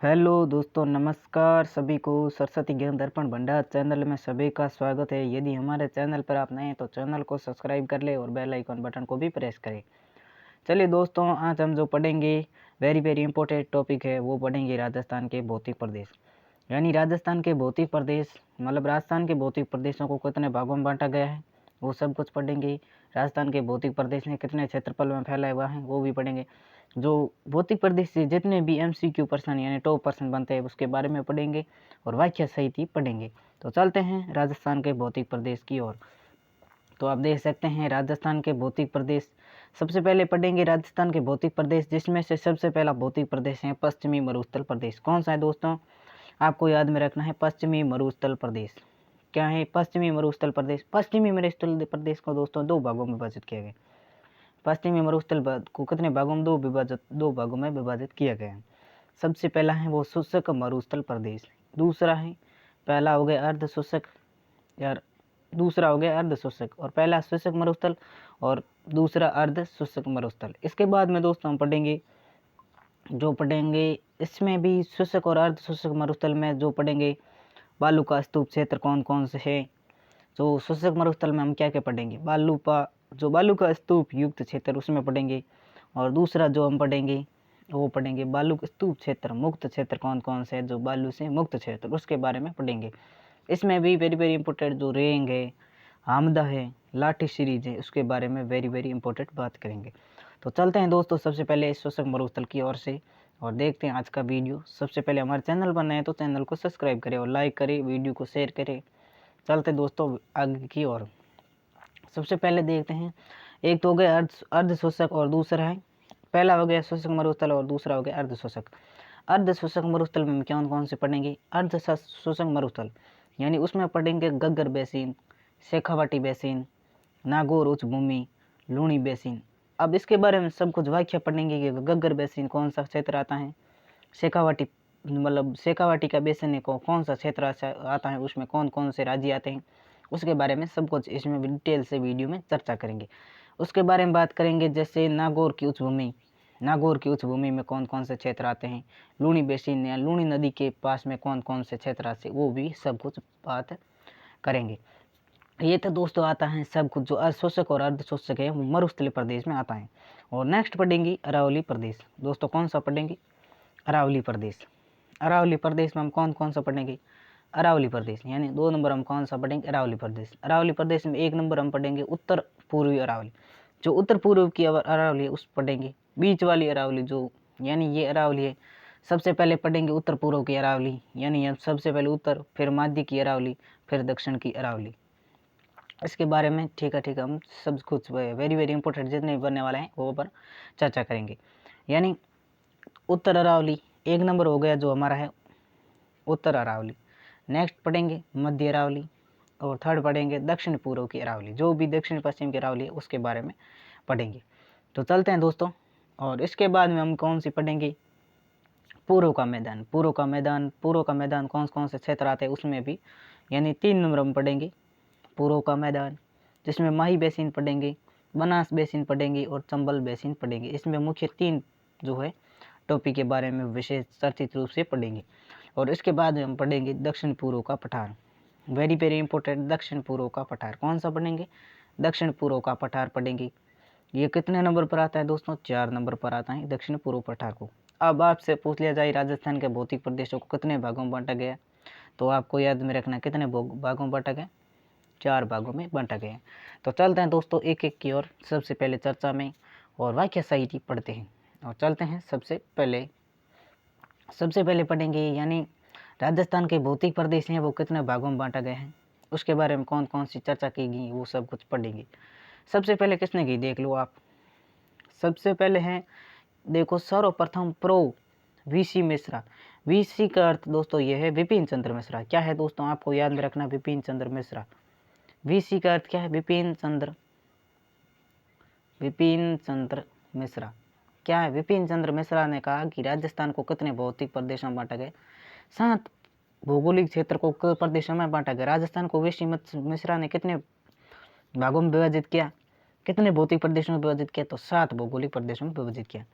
Hello दोस्तों, नमस्कार सभी को। सरस्वती ज्ञान दर्पण भंडार चैनल में सभी का स्वागत है। यदि हमारे चैनल पर आप नए हैं तो चैनल को सब्सक्राइब कर ले और बेल आइकन बटन को भी प्रेस करें। चलिए दोस्तों, आज हम जो पढ़ेंगे वेरी इंपॉर्टेंट टॉपिक है, वो पढ़ेंगे राजस्थान के भौतिक प्रदेश। यानी राजस्थान के भौतिक प्रदेश मतलब राजस्थान के भौतिक प्रदेशों को कितने भागों में बांटा गया है वो सब कुछ पढ़ेंगे। राजस्थान के भौतिक प्रदेश में कितने क्षेत्रफल में फैला हुआ है वो भी पढ़ेंगे। जो भौतिक प्रदेश से जितने भी MCQ प्रश्न यानी टॉप प्रश्न बनते हैं उसके बारे में पढ़ेंगे और वाक्य सहित ही पढ़ेंगे। तो चलते हैं राजस्थान के भौतिक प्रदेश की ओर। तो आप देख सकते हैं राजस्थान के भौतिक प्रदेश। सबसे पहले पढ़ेंगे राजस्थान के भौतिक प्रदेश, जिसमें से सबसे पहला भौतिक प्रदेश है पश्चिमी मरुस्थल प्रदेश। कौन सा है दोस्तों? आपको याद में रखना है, पश्चिमी मरुस्थल प्रदेश। क्या है पश्चिमी मरुस्थल प्रदेश? पश्चिमी मरुस्थल प्रदेश को दोस्तों दो भागों में विभाजित किया गया। पश्चिमी मरुस्थल को कितने भागों में? दो भागों में विभाजित किया गया है। सबसे पहला है वो शुष्क मरुस्थल प्रदेश, दूसरा है पहला हो गया अर्ध शुष्क यार दूसरा हो गया अर्ध शुष्क, और पहला शुष्क मरुस्थल और दूसरा अर्ध शुष्क मरुस्थल। इसके बाद में दोस्तों हम पढ़ेंगे इसमें भी शुष्क और अर्ध शुष्क मरुस्थल में जो पढ़ेंगे बालू का स्तूप क्षेत्र कौन कौन से है। तो शुष्क मरुस्थल में हम क्या क्या पढ़ेंगे? बालू का स्तूप युक्त क्षेत्र उसमें पढ़ेंगे, और दूसरा जो हम पढ़ेंगे वो पढ़ेंगे बालू स्तूप क्षेत्र मुक्त क्षेत्र कौन कौन से है, जो बालू से मुक्त क्षेत्र उसके बारे में पढ़ेंगे। इसमें भी वेरी इंपॉर्टेंट जो रेंग है, हामदा है, लाठी सीरीज है, उसके बारे में वेरी इंपॉर्टेंट बात करेंगे। तो चलते हैं दोस्तों सबसे पहले शुष्क मरुस्थल की ओर से और देखते हैं आज का वीडियो। सबसे पहले हमारे चैनल पर नए हैं तो चैनल को सब्सक्राइब करें और लाइक करें, वीडियो को शेयर करें। चलते दोस्तों आगे की ओर। सबसे पहले देखते हैं, एक तो हो गया अर्ध शोषक और दूसरा है, पहला हो गया शोषक मरुस्थल और दूसरा हो गया अर्ध शोषक। अर्ध शोषक मरुस्थल में कौन कौन से पढ़ेंगे? अर्ध शोषक मरुस्थल यानी उसमें पढ़ेंगे गग्गर बेसिन, शेखावाटी बेसिन, नागौर उच्च भूमि, लूणी बेसिन। अब इसके बारे में सब कुछ व्याख्या पढ़ेंगे कि गग्गर बेसिन कौन सा क्षेत्र आता है, शेखावाटी मतलब शेखावाटी का बेसिन को कौन सा क्षेत्र आता है, उसमें कौन कौन से राज्य आते हैं, उसके बारे में सब कुछ इसमें डिटेल से वीडियो में चर्चा करेंगे। उसके बारे में बात करेंगे जैसे नागौर की उच्च भूमि में कौन कौन से क्षेत्र आते हैं, लूणी बेसिन या लूणी नदी के पास में कौन कौन से क्षेत्र आते हैं, वो भी सब कुछ बात करेंगे। ये तो दोस्तों आता है सब कुछ जो अर्धशोषक और अर्धशोषक है वो मरुस्थलीय प्रदेश में आता है। और नेक्स्ट पढ़ेंगे अरावली प्रदेश। दोस्तों कौन सा पढ़ेंगे? अरावली प्रदेश। अरावली प्रदेश में हम कौन कौन सा पढ़ेंगे? अरावली प्रदेश यानी 2 नंबर हम कौन सा पढ़ेंगे? अरावली प्रदेश। अरावली प्रदेश में 1 नंबर हम पढ़ेंगे उत्तर पूर्वी अरावली, जो उत्तर पूर्व की अरावली है उस पढ़ेंगे। बीच वाली अरावली जो यानी ये अरावली है, सबसे पहले पढ़ेंगे उत्तर पूर्व की अरावली यानी हम सबसे पहले उत्तर, फिर मध्य की अरावली, फिर दक्षिण की अरावली। इसके बारे में ठीक है हम सब कुछ वेरी इंपॉर्टेंट जितने भी बनने वाले हैं वो पर चर्चा करेंगे। यानी उत्तर अरावली 1 नंबर हो गया जो हमारा है उत्तर अरावली। नेक्स्ट पढ़ेंगे मध्य अरावली और थर्ड पढ़ेंगे दक्षिण पूर्व की अरावली, जो भी दक्षिण पश्चिम की अरावली है उसके बारे में पढ़ेंगे। तो चलते हैं दोस्तों, और इसके बाद में हम कौन सी पढ़ेंगे? पूर्व का मैदान कौन कौन से क्षेत्र आते हैं उसमें भी यानी 3 नंबर हम पढ़ेंगे पूर्व का मैदान, जिसमें माही बेसिन पढ़ेंगे, बनास बेसिन पढ़ेंगे और चंबल बेसिन पढ़ेंगे। इसमें मुख्य 3 जो है टॉपिक के बारे में विशेष चर्चित रूप से पढ़ेंगे। और इसके बाद हम पढ़ेंगे दक्षिण पूर्व का पठार। वेरी इंपॉर्टेंट दक्षिण पूर्व का पठार कौन सा पढ़ेंगे? दक्षिण पूर्व का पठार पढ़ेंगे। ये कितने नंबर पर आता है दोस्तों? 4 नंबर पर आता है दक्षिण पूर्व पठार को। अब आपसे पूछ लिया जाए राजस्थान के भौतिक प्रदेशों को कितने भागों में बांटा गया, तो आपको याद में रखना कितने भागों में बांटा गया? 4 भागों में बांटा गया। तो चलते हैं दोस्तों एक एक की ओर, सबसे पहले चर्चा में और वाक्य साहित्य पढ़ते हैं। और चलते हैं सबसे पहले पढ़ेंगे यानी राजस्थान के भौतिक प्रदेश हैं वो कितने भागों में बांटा गया है, उसके बारे में कौन कौन सी चर्चा की गई वो सब कुछ पढ़ेंगे। सबसे पहले किसने की देख लो आप। सबसे पहले हैं देखो सर्वप्रथम प्रो VC मिश्रा। VC का अर्थ दोस्तों ये है विपिन चंद्र मिश्रा। क्या है दोस्तों? आपको याद में रखना विपिन चंद्र मिश्रा। VC का अर्थ क्या है? विपिन चंद्र मिश्रा। क्या है? विपिन चंद्र मिश्रा ने कहा कि राजस्थान को कितने भौतिक प्रदेशों में बांटा गया? 7 भौगोलिक क्षेत्र को प्रदेशों में बांटा गया। राजस्थान को VC मिश्रा ने कितने भागों में विभाजित किया? कितने भौतिक प्रदेशों में विभाजित किया? तो 7 भौगोलिक प्रदेशों में विभाजित किया।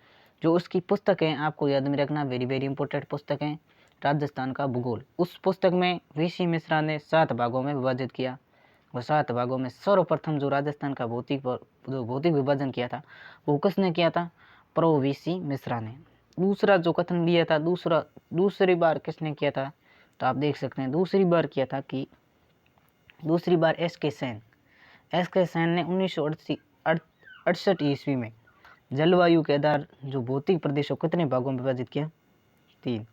जो उसकी पुस्तक है आपको याद में रखना, वेरी वेरी इंपॉर्टेंट पुस्तक है, राजस्थान का भूगोल। उस पुस्तक में वीसी मिश्रा ने 7 भागों में विभाजित किया, और 7 भागों में सर्वप्रथम जो राजस्थान का भौतिक विभाजन किया था वो किसने किया था? प्रो वीसी मिश्रा ने। दूसरा जो कथन दिया था, दूसरी बार किसने किया था? तो आप देख सकते हैं दूसरी बार एस के सेन ने 1968 ईस्वी में जलवायु के आधार जो भौतिक प्रदेशों कितने भागों में विभाजित किया? 3।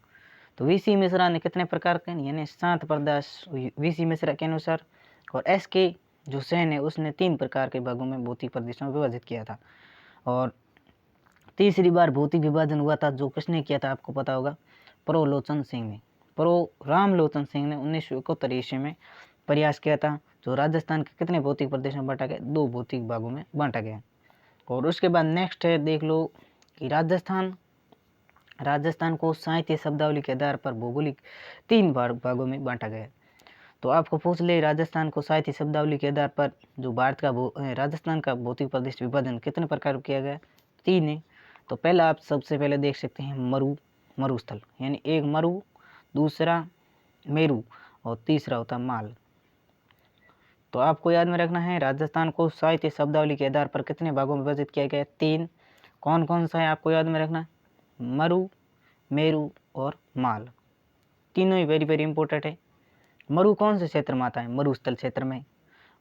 तो वीसी मिश्रा ने कितने प्रकार के, यानी 7 प्रदेश वीसी मिश्रा के अनुसार, और एस के जो सेन है उसने 3 प्रकार के भागों में भौतिक प्रदेशों में विभाजित किया था। और तीसरी बार भौतिक विभाजन हुआ था जो किसने किया था आपको पता होगा? प्रो रामलोचन सिंह ने 1971 ईस्वी में प्रयास किया था। जो राजस्थान के कितने भौतिक प्रदेशों में बांटा गया? 2 भौतिक भागों में बांटा गया। और उसके बाद नेक्स्ट है, देख लो कि राजस्थान को साहित्य शब्दावली के आधार पर भौगोलिक 3 भागों में बांटा गया। तो आपको पूछ ले राजस्थान को साहित्य शब्दावली के आधार पर जो राजस्थान का भौतिक प्रदेश विभाजन कितने प्रकार किया गया? 3 है। तो पहला आप सबसे पहले देख सकते हैं मरुस्थल, यानी एक मरु, दूसरा मेरू और तीसरा होता माल। तो आपको याद में रखना है राजस्थान को साहित्य शब्दावली के आधार पर कितने भागों में विभाजित किया गया? 3। कौन कौन सा है आपको याद में रखना? मरु, मेरू और माल, तीनों ही वेरी वेरी इंपॉर्टेंट है। मरु कौन से क्षेत्र में आता है? मरुस्थल क्षेत्र में।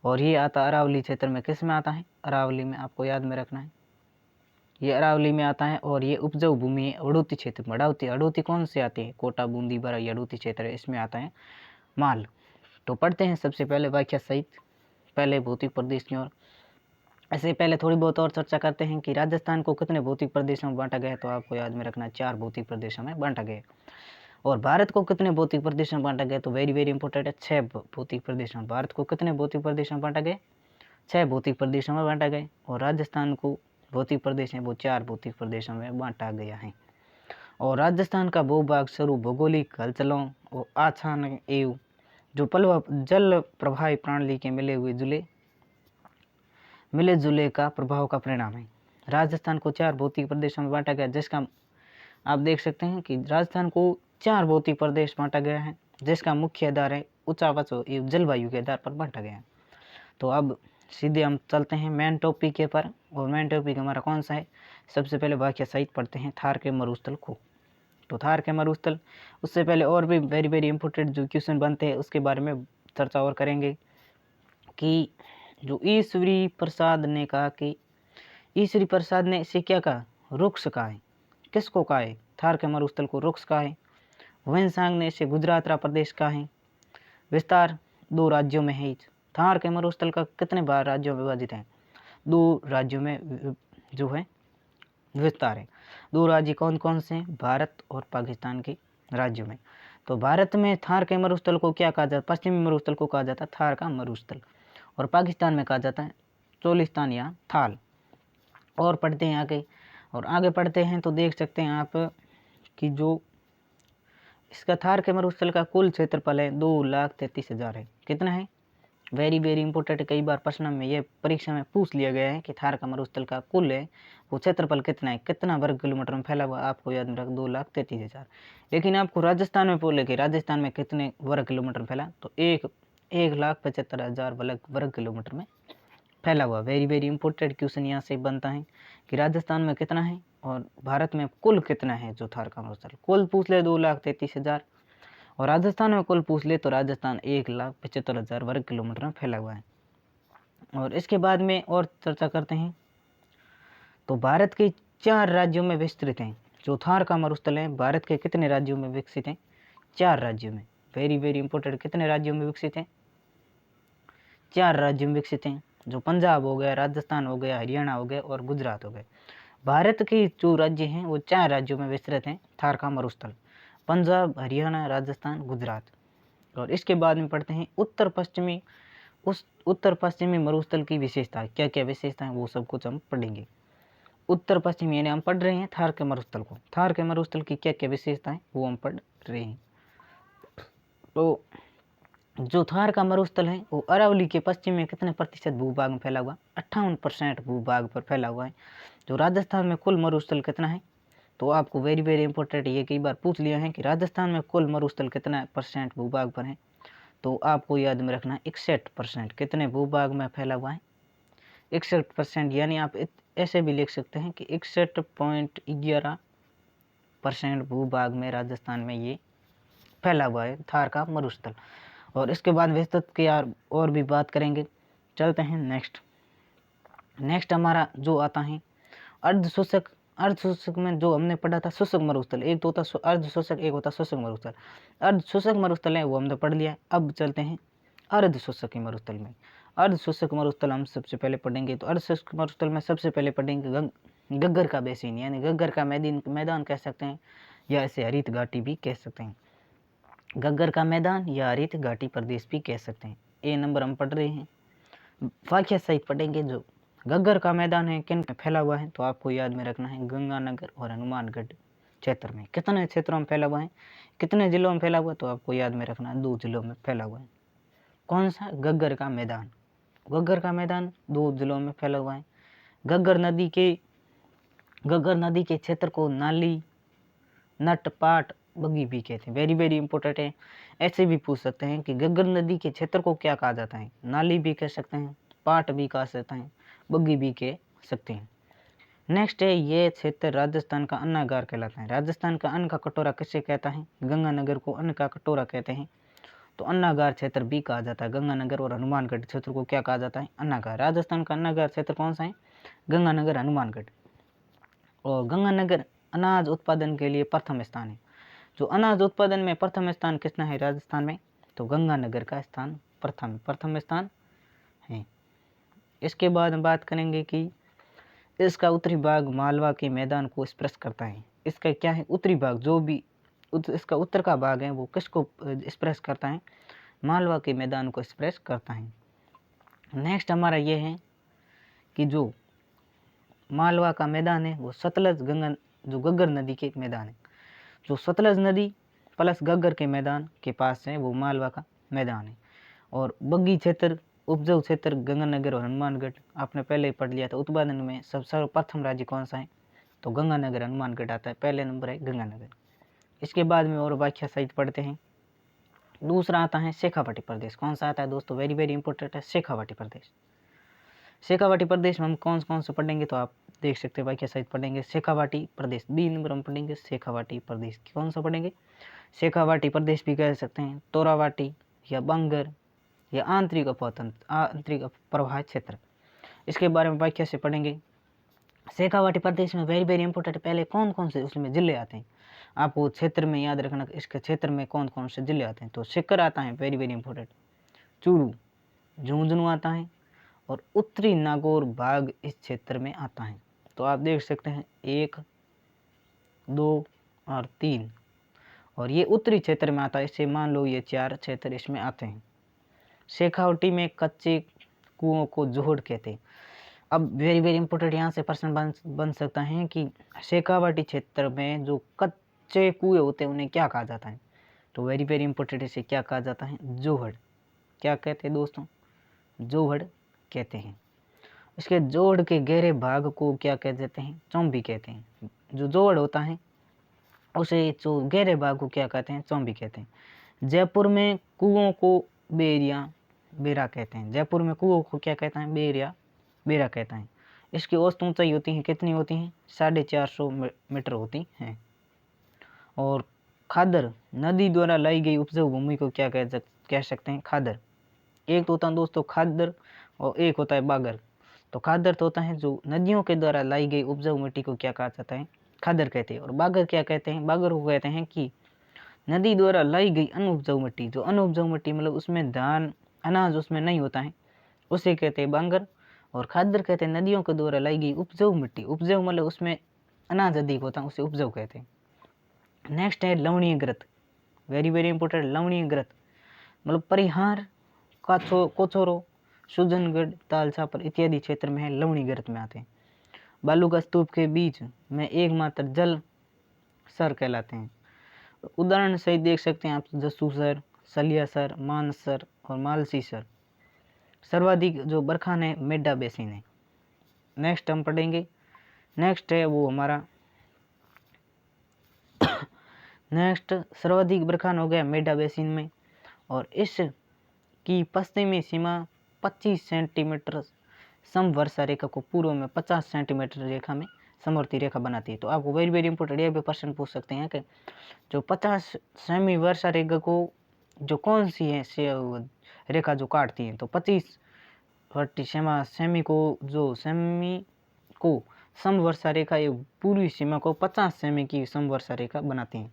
और ये आता अरावली क्षेत्र में। किस में आता है? अरावली में, आपको याद में रखना है ये अरावली में आता है। और ये उपजाऊ भूमि है हड़ौती क्षेत्र में। हड़ौती कौन से आती है? कोटा, बूंदी, बारा, हड़ौती क्षेत्र है, इसमें आता है माल। तो पढ़ते हैं सबसे पहले व्याख्या सहित पहले भौतिक प्रदेश की ओर। ऐसे पहले थोड़ी बहुत और चर्चा करते हैं कि राजस्थान को कितने भौतिक प्रदेशों में बांटा गया? तो आपको याद में रखना 4 भौतिक प्रदेशों में बांटा गया। और भारत को कितने भौतिक प्रदेशों में बांटा गया? तो वेरी वेरी इंपॉर्टेंट है, 6 भौतिक प्रदेशों में। भारत को कितने भौतिक प्रदेशों में बांटा गया? 6 भौतिक प्रदेशों में बांटा गया। और राजस्थान को भौतिक प्रदेश है वो 4 भौतिक प्रदेशों में बांटा गया है। और राजस्थान का भूभाग स्वरूप भौगोलिक हलचलों और आच्छादन एवं जो जल प्रवाही प्रणाली के मिले जुले का प्रभाव का परिणाम है। राजस्थान को 4 भौतिक प्रदेशों में बांटा गया, जिसका आप देख सकते हैं कि राजस्थान को 4 भौतिक प्रदेश बांटा गया है, जिसका मुख्य आधार है ऊंचाई एवं जलवायु के आधार पर बांटा गया है। तो अब सीधे हम चलते हैं मेन टॉपिक के पर। और मेन टॉपिक हमारा कौन सा है? सबसे पहले वाक्य सहित पढ़ते हैं थार के मरुस्थल को। तो थार के मरुस्थल, उससे पहले और भी वेरी वेरी इंपॉर्टेंट जो क्वेश्चन बनते हैं उसके बारे में चर्चा और करेंगे कि जो ईश्वरी प्रसाद ने कहा कि ईश्वरी प्रसाद ने इसे क्या कहा? रुक्ष कहा है। किसको कहा है? थार के मरुस्थल को रुक्ष कहा है। वेनसांग ने इसे गुजरात प्रदेश कहा है। विस्तार 2 राज्यों में है। थार के मरुस्थल का कितने बार राज्यों में विभाजित है? 2 राज्यों में जो है विस्तार है। 2 राज्य कौन कौन से हैं? भारत और पाकिस्तान के राज्यों में। तो भारत में थार के मरुस्थल को क्या कहा जाता है? पश्चिमी मरुस्थल को कहा जाता है थार का मरुस्थल। और पाकिस्तान में कहा जाता है चोलिस्तान या थाल। और पढ़ते हैं आगे, और आगे पढ़ते हैं तो देख सकते हैं आप कि जो इसका थार के मरुस्थल का कुल क्षेत्रफल है 2,33,000 है। कितना है? वेरी वेरी इंपॉर्टेंट, कई बार प्रश्न में ये परीक्षा में पूछ लिया गया है कि थार का मरुस्थल का कुल है वो क्षेत्रफल कितना है, कितना वर्ग किलोमीटर में फैला हुआ? आपको याद में रख 2,33,000। लेकिन आपको राजस्थान में बोले कि राजस्थान में कितने वर्ग किलोमीटर में फैला, तो 1,75,000 वर्ग किलोमीटर में फैला हुआ। वेरी वेरी इंपॉर्टेंट क्वेश्चन यहाँ से बनता है कि राजस्थान में कितना है और भारत में कुल कितना है। जो थार का मरुस्थल कुल पूछ ले 2,33,000, और राजस्थान में कुल पूछ ले तो राजस्थान 1,75,000 वर्ग किलोमीटर में फैला हुआ है। और इसके बाद में और चर्चा करते हैं तो भारत के 4 राज्यों में विस्तृत हैं। जो थार का मरुस्थल है भारत के कितने राज्यों में विकसित है? 4 राज्यों में। वेरी वेरी इंपॉर्टेंट, कितने राज्यों में विकसित है? 4 राज्यों में विकसित हैं। जो पंजाब हो गया, राजस्थान हो गया, हरियाणा हो गया और गुजरात हो गया। भारत के जो राज्य हैं वो 4 राज्यों में विस्तृत हैं थार का मरुस्थल, पंजाब, हरियाणा, राजस्थान, गुजरात। और इसके बाद में पढ़ते हैं उत्तर पश्चिमी मरुस्थल की विशेषता। क्या क्या विशेषता है वो सब कुछ हम पढ़ेंगे। उत्तर पश्चिमी यानी हम पढ़ रहे हैं थार के मरुस्थल को। थार के मरुस्थल की क्या क्या विशेषता है वो हम पढ़ रहे हैं। तो जो थार का मरुस्थल है वो अरावली के पश्चिम में कितने प्रतिशत भूभाग में फैला हुआ? 58% भूभाग पर फैला हुआ है। जो राजस्थान में कुल मरुस्थल कितना है? तो आपको वेरी वेरी इंपॉर्टेंट ये कई बार पूछ लिया है कि राजस्थान में कुल मरुस्थल कितना % भूभाग पर है, तो आपको याद में रखना 61% कितने भूभाग में फैला हुआ है, 61%। यानी आप ऐसे भी लिख सकते हैं कि 61.11% भूभाग में राजस्थान में ये फैला हुआ है थार का मरुस्थल। और इसके बाद विस्तृत की और भी बात करेंगे। चलते हैं नेक्स्ट हमारा जो आता है अर्धशोषक। अर्धशोषक में जो हमने पढ़ा था शुष्क मरुस्थल, एक तो होता अर्धशोषक, एक होता शुष्क मरुस्थल। अर्धशोषक मरुस्थल है वो हमने पढ़ लिया। अब चलते हैं अर्धशोषक मरुस्थल में। अर्धशोषक मरुस्थल हम सबसे पहले पढ़ेंगे। तो अर्धशोषक मरुस्थल में सबसे पहले पढ़ेंगे गग्गर का बेसिन, यानी गग्गर का मैदान कह सकते हैं, या इसे हरित घाटी भी कह सकते हैं। गग्गर का मैदान या हरित घाटी प्रदेश भी कह सकते हैं। ए नंबर हम पढ़ रहे हैं। वाक्य सहित पढ़ेंगे। जो गग्गर का मैदान है किन में फैला हुआ है, तो आपको याद में रखना है गंगानगर और हनुमानगढ़ क्षेत्र में। कितने क्षेत्रों में फैला हुआ है, कितने जिलों में फैला हुआ है, तो आपको याद में रखना है 2 जिलों में फैला हुआ है। कौन सा? गग्गर का मैदान। गग्गर का मैदान 2 जिलों में फैला हुआ है। गग्गर नदी के क्षेत्र को नाली, नट, पाट, बग्गी भी कहते हैं। वेरी वेरी इंपॉर्टेंट है। ऐसे भी पूछ सकते हैं कि गग्गर नदी के क्षेत्र को क्या कहा जाता है, नाली भी कह सकते हैं, पाट भी कह सकते हैं, बग्गी भी कह सकते हैं। नेक्स्ट है ये क्षेत्र राजस्थान का अन्नागार कहलाता है। राजस्थान का अन्न का कटोरा किसे कहता है? गंगानगर को अन्न का कटोरा कहते हैं, तो अन्नागार क्षेत्र भी कहा जाता है। गंगानगर और हनुमानगढ़ क्षेत्र को क्या कहा जाता है? अन्नागार। राजस्थान का अन्नागार क्षेत्र कौन सा है? गंगानगर, हनुमानगढ़। और गंगानगर अनाज उत्पादन के लिए प्रथम स्थान है। जो अनाज उत्पादन में प्रथम स्थान किसना है राजस्थान में? तो गंगानगर का स्थान प्रथम स्थान है। इसके बाद हम बात करेंगे कि इसका उत्तरी भाग मालवा के मैदान को स्पर्श करता है। इसका क्या है? उत्तरी भाग, जो भी इसका उत्तर का भाग है वो किसको स्पर्श करता है? मालवा के मैदान को स्पर्श करता है। नेक्स्ट हमारा ये है कि जो मालवा का मैदान है वो सतलज जो गग्गर नदी के मैदान है। जो सतलज नदी प्लस गग्गर के मैदान के पास है वो मालवा का मैदान है। और बग्गी क्षेत्र, उपजाऊ क्षेत्र गंगानगर और हनुमानगढ़ आपने पहले ही पढ़ लिया था। उत्पादन में सर्वप्रथम राज्य कौन सा है? तो गंगानगर, हनुमानगढ़ आता है। पहले नंबर है गंगानगर। इसके बाद में और व्याख्या सहित पढ़ते हैं। दूसरा आता है शेखावाटी प्रदेश। कौन सा आता है दोस्तों? वेरी वेरी इंपॉर्टेंट है शेखावाटी प्रदेश। शेखावाटी प्रदेश में हम कौन से पढ़ेंगे, तो आप देख सकते हैं वाक्य सहित पढ़ेंगे। शेखावाटी प्रदेश बी नंबर हम पढ़ेंगे। शेखावाटी प्रदेश कौन सा पढ़ेंगे? शेखावाटी प्रदेश भी कह सकते हैं, तोरावाटी या बंगर या आंतरिक प्रवाह क्षेत्र। इसके बारे में वाक्य से पढ़ेंगे। शेखावाटी प्रदेश में वेरी वेरी इंपॉर्टेंट पहले कौन से उसमें जिले आते हैं, आपको क्षेत्र में याद रखना। इसके क्षेत्र में कौन से जिले आते हैं? तो सीकर आता है, very very important, Churu, Jhunjhunu आता है, और उत्तरी नागौर भाग इस क्षेत्र में आता है। तो आप देख सकते हैं 1, 2 और 3, और ये उत्तरी क्षेत्र में आता है। इसे मान लो ये 4 क्षेत्र इसमें आते हैं। शेखावाटी में कच्चे कुओं को जोहड़ कहते हैं। अब वेरी वेरी इंपॉर्टेंट यहाँ से प्रश्न बन सकता है कि शेखावाटी क्षेत्र में जो कच्चे कुएं होते हैं उन्हें क्या कहा जाता है? तो वेरी वेरी इंपॉर्टेंट इसे क्या कहा जाता है? जोहड़। क्या कहते हैं दोस्तों? जोहड़ कहते हैं। इसके जोड़ के गहरे भाग को क्या कह देते हैं? चौंबी कहते हैं। जो जोड़ होता है उसे जो गहरे भाग को क्या कहते हैं? चौंबी कहते हैं। जयपुर में कुओं को बेरा कहते हैं। जयपुर में कुओं को क्या कहता है? बेरा कहता है। इसकी औसत ऊंचाई होती है, कितनी होती है? 450 मीटर होती हैं। और खादर, नदी द्वारा लाई गई उपजाऊ भूमि को क्या कह सकते हैं? खादर। एक तो होता है दोस्तों खादर और एक होता है बागर। तो खादर तो होता है जो नदियों के द्वारा लाई गई उपजाऊ मिट्टी को क्या कहा जाता है? खादर कहते हैं। और बागर क्या कहते हैं? बागर को कहते हैं कि नदी द्वारा लाई गई अनुपजाऊ मिट्टी, जो अनुपजाऊ मिट्टी मतलब उसमें धान अनाज उसमें नहीं होता है, उसे कहते हैं बांगर। और खादर कहते हैं नदियों के द्वारा लाई गई उपजाऊ मिट्टी, उपजाऊ मतलब उसमें अनाज अधिक होता है, उसे उपजाऊ कहते हैं। नेक्स्ट है लवणीय ग्रत। वेरी वेरी इंपॉर्टेंट, लवणीय ग्रत मतलब परिहार, कोचोरो, सुजनगढ़, तालछापर इत्यादि क्षेत्र में है, लवणीय ग्रत में आते हैं। बालू का स्तूप के बीच में एकमात्र जल सर कहलाते हैं। उदाहरण सहित देख सकते हैं आप जस्सू सर, सलिया सर, मानस सर और मालसी सर। सर्वाधिक जो बरखान है मेड्डा बेसिन है। नेक्स्ट हम पढ़ेंगे। नेक्स्ट है वो हमारा नेक्स्ट सर्वाधिक बरखान हो गया मेडा बेसिन में, और इस की पश्चिमी सीमा 25 सेंटीमीटर समवर्षा रेखा को पूर्व में 50 सेंटीमीटर रेखा में समवर्ती रेखा बनाती है। तो आपको वेरी वेरी इंपॉर्टेंट ये भी प्रश्न पूछ सकते हैं कि जो 50 सेमी वर्षा रेखा को जो कौन सी है रेखा जो काटती है, तो 25 सेमी को जो सेमी को समवर्षा रेखा ये पूर्वी सीमा को 50 सेमी की समवर्षा रेखा बनाती है।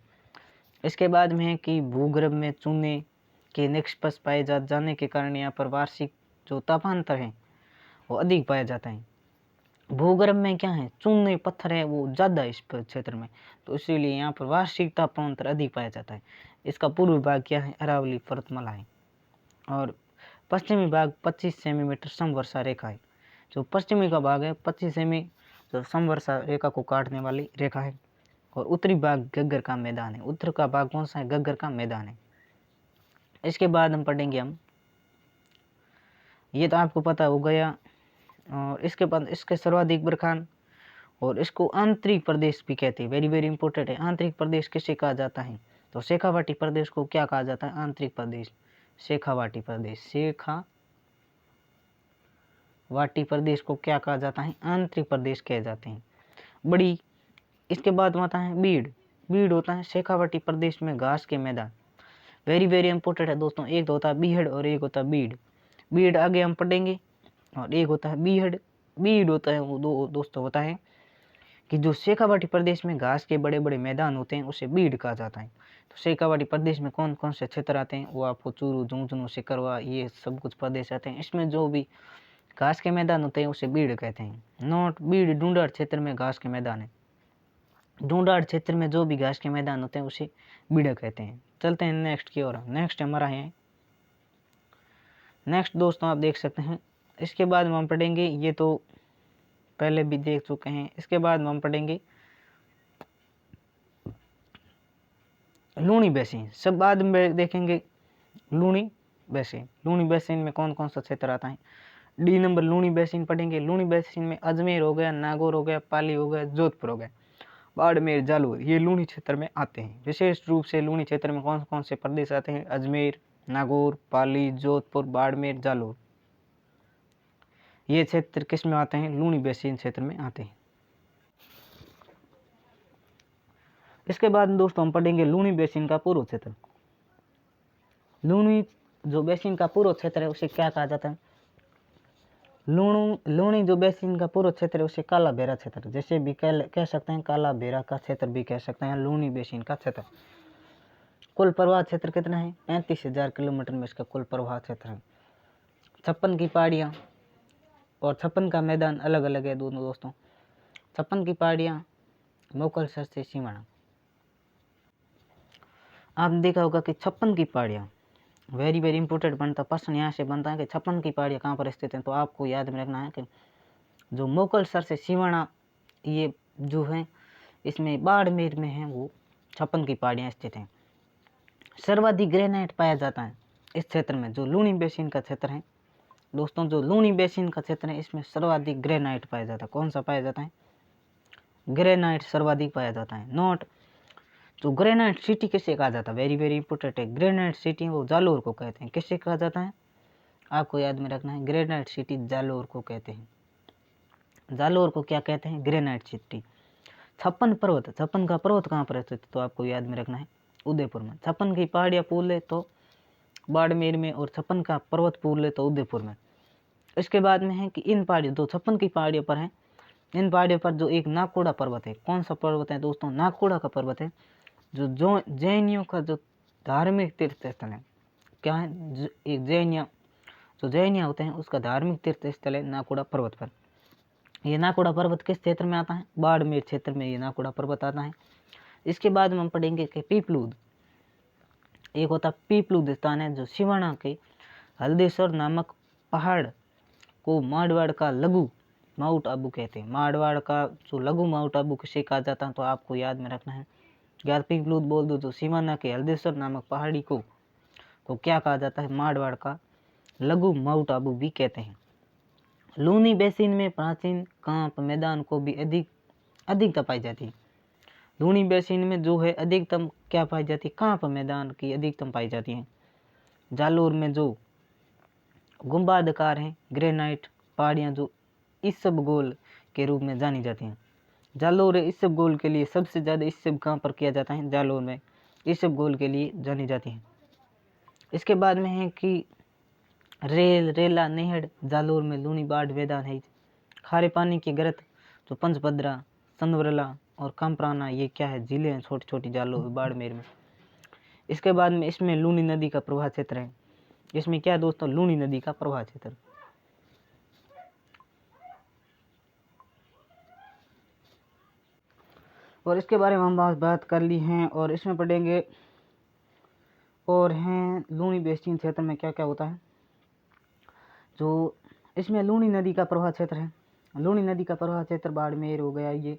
इसके बाद में है कि भूगर्भ में चूने के निष्पक्ष पाए जाने के कारण यहाँ पर वार्षिक जो तापांतर है वो अधिक पाया जाता है। भूगर्भ में क्या है, चूने पत्थर है वो ज़्यादा इस क्षेत्र में, तो इसीलिए यहाँ पर वार्षिक तापांतर अधिक पाया जाता है। इसका पूर्वी भाग क्या है, अरावली पर्वतमाला है, और पश्चिमी भाग 25 सेंटीमीटर समवर्षा रेखा है। जो पश्चिमी का भाग है 25 सेमी जो समवर्षा रेखा को काटने वाली रेखा है, और उत्तरी भाग गग्गर का मैदान है। उत्तर का भाग कौन सा है, गग्गर का मैदान है। इसके बाद हम पढ़ेंगे हम, ये तो आपको पता हो गया, और इसके बाद इसके सर्वाधिक बरखान, और इसको आंतरिक प्रदेश भी कहते हैं। वेरी वेरी इंपॉर्टेंट है, आंतरिक प्रदेश किसे कहा जाता है, तो शेखावाटी प्रदेश को क्या कहा जाता है, आंतरिक प्रदेश, शेखावाटी प्रदेश। शेखावाटी प्रदेश को क्या कहा जाता है, आंतरिक प्रदेश कहे जाते हैं। बड़ी इसके बाद आता है बीड़। बीड़ होता है शेखावाटी प्रदेश में घास के मैदान। वेरी वेरी इंपॉर्टेंट है दोस्तों, एक तो होता है बीहड़ और एक होता है बीड़। बीड़ आगे हम पढ़ेंगे, और एक होता है बीहड़। बीड़ होता है वो दोस्तों होता है कि जो शेखावाटी प्रदेश में घास के बड़े बड़े मैदान होते हैं उसे बीड़ कहा जाता है। तो शेखावाटी प्रदेश में कौन कौन से क्षेत्र आते हैं, वो आपको चूरू, झुंझुनू, सिकरवा, ये सब कुछ प्रदेश आते हैं। इसमें जो भी घास के मैदान होते हैं उसे बीड़ कहते हैं। नोट, बीड़ ढूंढाड़ क्षेत्र में घास के मैदान है। ढूंढाड़ क्षेत्र में जो भी घास के मैदान होते हैं उसे बीड़ कहते हैं। चलते हैं नेक्स्ट की ओर। नेक्स्ट हमारा है, नेक्स्ट दोस्तों आप देख सकते हैं, इसके बाद हम पढ़ेंगे, ये तो पहले भी देख चुके हैं। इसके बाद हम पढ़ेंगे लूणी बेसिन, सब बाद में देखेंगे। लूणी बेसिन, लूणी बेसिन में कौन कौन सा क्षेत्र आता है, डी नंबर लूणी बेसिन पढ़ेंगे। लूणी बेसिन में अजमेर हो गया, नागौर हो गया, पाली हो गया, जोधपुर हो गया, बाड़मेर, जालोर, ये लूणी क्षेत्र में आते हैं। विशेष रूप से लूणी क्षेत्र में कौन कौन से प्रदेश आते हैं, अजमेर, नागौर, पाली, जोधपुर, बाड़मेर, जालोर, ये क्षेत्र किस में आते हैं, लूणी बेसिन क्षेत्र में आते हैं। इसके बाद दोस्तों हम पढ़ेंगे लूणी बेसिन का पूर्व क्षेत्र। लूणी जो बेसिन का पूर्व क्षेत्र है उसे क्या कहा जाता है, लूणी जो बेसिन का पूर्व क्षेत्र है उसे काला बेरा क्षेत्र, जैसे भी कह सकते हैं, काला बेरा का क्षेत्र भी कह सकते हैं, लूणी बेसिन का क्षेत्र। कुल प्रवाह क्षेत्र कितना है, 35,000 किलोमीटर में इसका कुल प्रवाह क्षेत्र है। 56 की पहाड़ियाँ और 56 का मैदान अलग अलग है दोनों दोस्तों। 56 की पहाड़ियाँ मोकलसर से सिवाना। आपने देखा होगा कि 56 की पहाड़ियाँ वेरी वेरी इंपॉर्टेंट बनता प्रश्न यहाँ से बनता है कि 56 की पहाड़ियाँ कहाँ पर स्थित हैं, तो आपको याद में रखना है कि जो मोकलसर से सिवाना ये जो है इसमें बाड़मेर में है, वो 56 की पहाड़ियाँ स्थित हैं। सर्वाधिक ग्रेनाइट पाया जाता है इस क्षेत्र में, जो लूणी बेसिन का क्षेत्र है दोस्तों, जो लूणी बेसिन का क्षेत्र है इसमें सर्वाधिक ग्रेनाइट पाया जाता है। कौन सा पाया जाता है, ग्रेनाइट सर्वाधिक पाया जाता है। नोट, जो ग्रेनाइट सिटी किसे कहा जाता है, वेरी वेरी इंपॉर्टेंट है, ग्रेनाइट सिटी वो जालोर को कहते हैं। किसे कहा जाता है, आपको याद में रखना है, ग्रेनाइट सिटी जालोर को कहते हैं। जालोर को क्या कहते हैं, ग्रेनाइट सिटी। 56 पर्वत, 56 का पर्वत कहाँ पर स्थित, तो आपको याद में रखना है उदयपुर में। 56 की पहाड़ियाँ पूर ले तो बाड़मेर में, और 56 का पर्वत पूर ले तो उदयपुर में। इसके बाद में है कि इन पहाड़ियों, जो 56 की पहाड़ियों पर है, इन पहाड़ियों पर जो एक नागकोड़ा पर्वत है, कौन सा पर्वत है दोस्तों, नागकोड़ा का पर्वत है, जो जैनियों का जो धार्मिक तीर्थ स्थल है। क्या है, एक जैनिया, जो जैनिया होते हैं उसका धार्मिक तीर्थ स्थल है नागकोड़ा पर्वत पर। ये नागकोड़ा पर्वत किस क्षेत्र में आता है, बाड़मेर क्षेत्र में ये नागकोड़ा पर्वत आता है। इसके बाद में हम पढ़ेंगे कि पीपलूद, एक होता पीपलूद स्थान है जो सिवाना के हल्देश्वर नामक पहाड़ को मारवाड़ का लघु माउंट आबू कहते हैं। मारवाड़ का जो लघु माउंट आबू किसे कहा जाता है, तो आपको याद में रखना है, यार पीपलूद बोल दो तो सिवाना के हल्देश्वर नामक पहाड़ी को क्या कहा जाता है, मारवाड़ का लघु माउंट आबू भी कहते हैं। लूनी बेसिन में प्राचीन कांप मैदान को भी अधिकता पाई जाती है। लूनी बेसिन में जो है अधिकतम क्या पाई जाती है, कहाँ पर मैदान की अधिकतम पाई जाती है? जालोर में जो गुंबदाकार हैं ग्रेनाइट पहाड़ियाँ जो इसबगोल के रूप में जानी जाती हैं। जालोर इसबगोल के लिए सबसे ज़्यादा इसब कहाँ पर किया जाता है? जालोर में इसबगोल के लिए जानी जाती है। इसके बाद में है कि रेला नेहड़ जालोर में लूनी बाढ़ मैदान है। खारे पानी की गरत जो पंचपदरा संदवरला और कामप्राना ये क्या है, जिले हैं छोटी छोटी जालोर बाड़मेर में। इसके बाद में इसमें लूनी नदी का प्रवाह क्षेत्र है। इसमें क्या दोस्तों, लूनी नदी का प्रवाह क्षेत्र। और इसके बारे में हम बात कर ली हैं और इसमें पढ़ेंगे और हैं लूनी बेसिन क्षेत्र में क्या क्या होता है। जो इसमें लूनी नदी का प्रवाह क्षेत्र है। लूनी नदी का प्रवाह क्षेत्र बाड़मेर हो गया, ये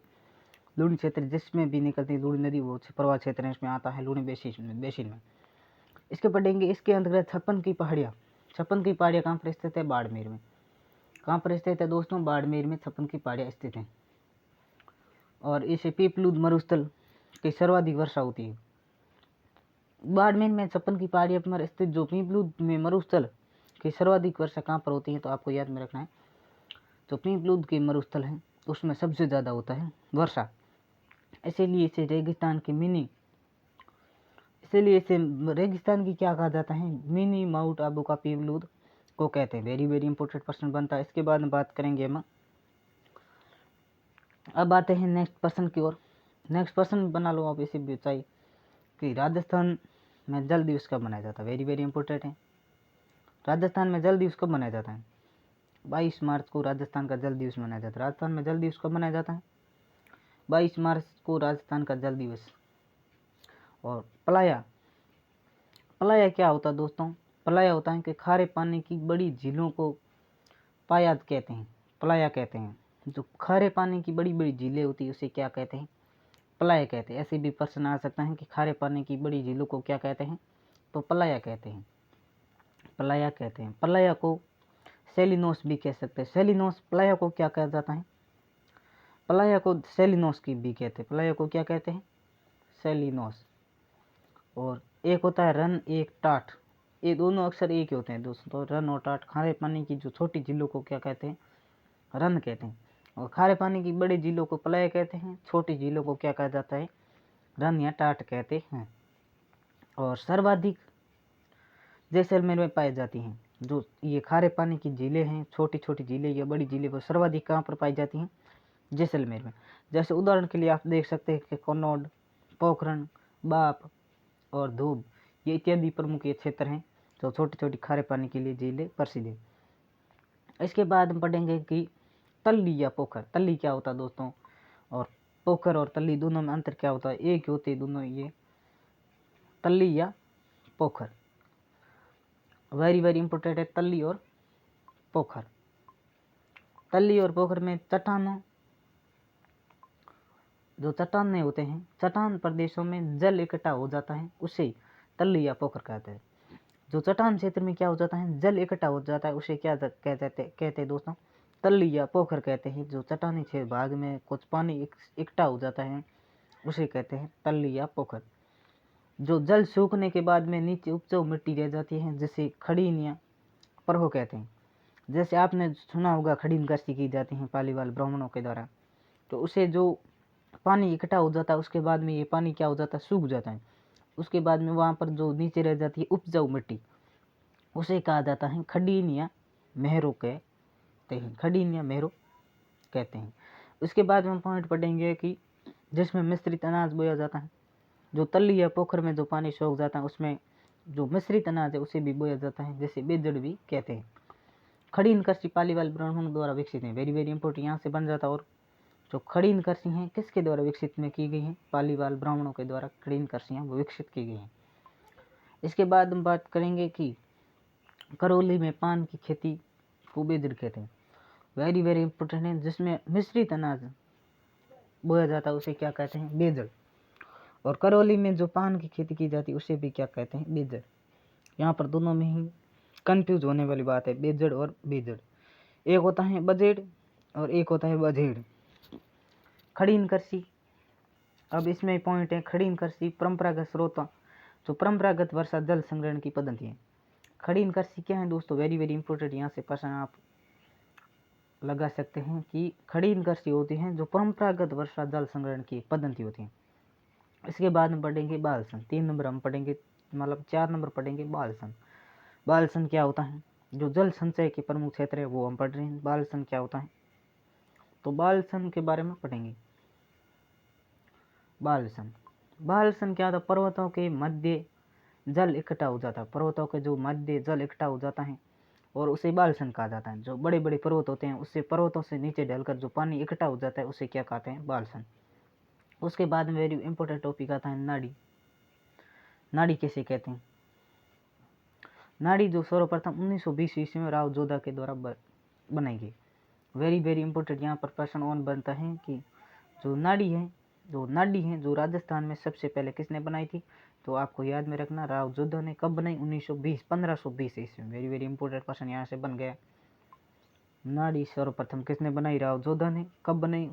लूनी क्षेत्र जिसमें भी निकलती है लूनी नदी वो प्रवाह क्षेत्र है, इसमें आता है लूनी बेसिन में। इसके पढ़ेंगे इसके अंतर्गत 56 की पहाड़ियाँ। 56 की पहाड़ियाँ कहाँ पर स्थित है? बाड़मेर में। कहाँ पर स्थित है दोस्तों? बाड़मेर में 56 की पहाड़ियाँ स्थित हैं। और इसे पीपलूद मरुस्थल की सर्वाधिक वर्षा होती है। बाड़मेर में 56 की पहाड़ियों पर स्थित जो पीपलूद में मरुस्थल की सर्वाधिक वर्षा कहाँ पर होती है, तो आपको याद में रखना है जो पीपलूद के मरुस्थल है उसमें सबसे ज़्यादा होता है वर्षा। इसीलिए इसे रेगिस्तान की मिनी, इसीलिए इसे रेगिस्तान की क्या कहा जाता है? मिनी माउंट आबू का पीपलूद को कहते हैं। वेरी वेरी इंपॉर्टेंट प्रश्न बनता है। इसके बाद में बात करेंगे हम, अब आते हैं नेक्स्ट पर्सन की ओर। नेक्स्ट पर्सन बना लो आप इसी ऊंचाई कि राजस्थान में जल दिवस कब मनाया जाता है? वेरी वेरी इंपॉर्टेंट है। राजस्थान में जल दिवस कब मनाया जाता है? 22 मार्च को राजस्थान का जल दिवस मनाया जाता है। राजस्थान में जल दिवस कब मनाया जाता है? 22 मार्च को राजस्थान का जल दिवस। और पलाया, पलाया क्या होता है दोस्तों? पलाया होता है कि खारे पानी की बड़ी झीलों को पायाद कहते हैं, पलाया कहते हैं। जो खारे पानी की बड़ी बड़ी झीलें होती है उसे क्या कहते हैं? पलाया कहते हैं। ऐसे भी प्रश्न आ सकता है कि खारे पानी की बड़ी झीलों को क्या कहते हैं, तो पलाया कहते हैं। पलाया कहते हैं। पलाया को सेलिनोस भी कह सकते हैं। सेलिनोस पलाया को क्या कहा जाता है? पलाया को सेलिनोस की भी कहते हैं। पलाया को क्या कहते हैं? सेलिनोस। और एक होता है रन, एक टाट, ये दोनों अक्सर एक ही होते हैं दोस्तों। तो रन और टाट खारे पानी की जो छोटी झीलों को क्या कहते हैं? रन कहते हैं। और खारे पानी की बड़ी झीलों को पलाया कहते हैं, छोटी झीलों को क्या कहा जाता है? रन या टाट कहते हैं। और सर्वाधिक जैसलमेर में पाई जाती हैं। जो ये खारे पानी की झीलें हैं, छोटी छोटी झीलें या बड़ी झीलें, वो सर्वाधिक कहाँ पर पाई जाती हैं? जैसलमेर में। जैसे उदाहरण के लिए आप देख सकते हैं कि कन्नौज, पोखरण, बाप और धूब ये इत्यादि प्रमुख ये क्षेत्र हैं जो छोटी छोटी खारे पानी के लिए झीलें प्रसिद्ध है। इसके बाद हम पढ़ेंगे कि तल्ली या पोखर। तल्ली क्या होता है दोस्तों, और पोखर और तल्ली दोनों में अंतर क्या होता है? एक ही होते हैं दोनों ये, तल्ली या पोखर। वेरी वेरी इंपॉर्टेंट है तल्ली और पोखर। तल्ली और पोखर में चट्टानों, जो चट्टाने होते हैं, चट्टान प्रदेशों में जल इकट्ठा हो जाता है उसे तल्ली या पोखर कहते हैं। जो चट्टान क्षेत्र में क्या हो जाता है? जल इकट्ठा हो जाता है उसे क्या कहते हैं दोस्तों? तल्ली या पोखर कहते हैं। जो चट्टानी क्षेत्र भाग में कुछ पानी इकट्ठा हो जाता है उसे कहते हैं तल्ली या पोखर। जो जल सूखने के बाद में नीचे उपजाऊ मिट्टी रह जाती है जिसे खड़ीन या परहो कहते हैं। जैसे आपने सुना होगा खड़ीन कृषि की जाती है पालीवाल ब्राह्मणों के द्वारा, तो उसे जो पानी इकट्ठा हो जाता है उसके बाद में ये पानी क्या हो जाता है? सूख जाता है। उसके बाद में वहाँ पर जो नीचे रह जाती है उपजाऊ मिट्टी उसे कहा जाता है खड़ीन या मेहरो कहते हैं। खड़ीन या मेहरो कहते हैं। उसके बाद हम पॉइंट पढ़ेंगे कि जिसमें मिश्रित अनाज बोया जाता है। जो तल्ली या पोखर में जो पानी सूख जाता है उसमें जो मिश्रित अनाज है उसे भी बोया जाता है, जैसे बेजड़ भी कहते हैं। खड़ीन कृषि पालीवाल ब्राह्मणों द्वारा विकसित है। वेरी वेरी इंपॉर्टेंट यहाँ से बन जाता है। और जो खड़ीन कृषि हैं किसके द्वारा विकसित में की गई हैं? पालीवाल ब्राह्मणों के द्वारा खड़ीन कृषियाँ विकसित की गई हैं। इसके बाद हम बात करेंगे कि करौली में पान की खेती को बेजड़ कहते हैं। वेरी वेरी इंपॉर्टेंट है। जिसमें मिश्रित अनाज बोया जाता है उसे क्या कहते हैं? बेजड़। और करौली में जो पान की खेती की जाती है उसे भी क्या कहते हैं? बेजड़। यहाँ पर दोनों में ही कंफ्यूज होने वाली बात है, बेजड़ और बेजड़। एक होता है बजेड़ और एक होता है बजेड़। खड़ीन कृषि अब इसमें पॉइंट है खड़ीन कृषि परंपरागत स्रोतों, जो परंपरागत वर्षा जल संग्रहण की पद्धति है। खड़ीन कृषि क्या है दोस्तों, वेरी वेरी इंपॉर्टेंट, यहाँ से प्रश्न आप लगा सकते हैं कि खड़ीन कृषि होती है जो परंपरागत वर्षा जल संग्रहण की पद्धति होती है। इसके बाद में पढ़ेंगे बाल सन, 3 नंबर हम पढ़ेंगे, मतलब 4 नंबर पढ़ेंगे बाल सन। बाल सन क्या होता है, जो जल संचय के प्रमुख क्षेत्र है वो हम पढ़ रहे हैं। बाल सन क्या होता है, तो बाल सन के बारे में पढ़ेंगे। बाल सन क्या होता है, पर्वतों के मध्य जल इकट्ठा हो जाता है, पर्वतों के जो मध्य जल इकट्ठा हो जाता है और उसे बाल सन कहा जाता है। जो बड़े बड़े पर्वत होते हैं उससे पर्वतों से नीचे ढलकर जो पानी इकट्ठा हो जाता है उसे क्या कहते हैं, बाल सन। उसके बाद में वेरी इंपॉर्टेंट टॉपिक आता है नाड़ी। नाड़ी किसे कहते हैं, नाड़ी जो सर्वप्रथम 1920 ईस्वी में राव जोधा के द्वारा बनाई गई। वेरी वेरी इंपॉर्टेंट, यहाँ पर प्रश्न ऑन बनता है कि जो नाड़ी है, जो राजस्थान में सबसे पहले किसने बनाई थी, तो आपको याद में रखना राव जोधा ने। कब बनाई, 1520 ईस्वी में। वेरी वेरी इंपॉर्टेंट क्वेश्चन यहाँ से बन गया। नाड़ी सर्वप्रथम किसने बनाई, राव जोधा ने। कब बनाई,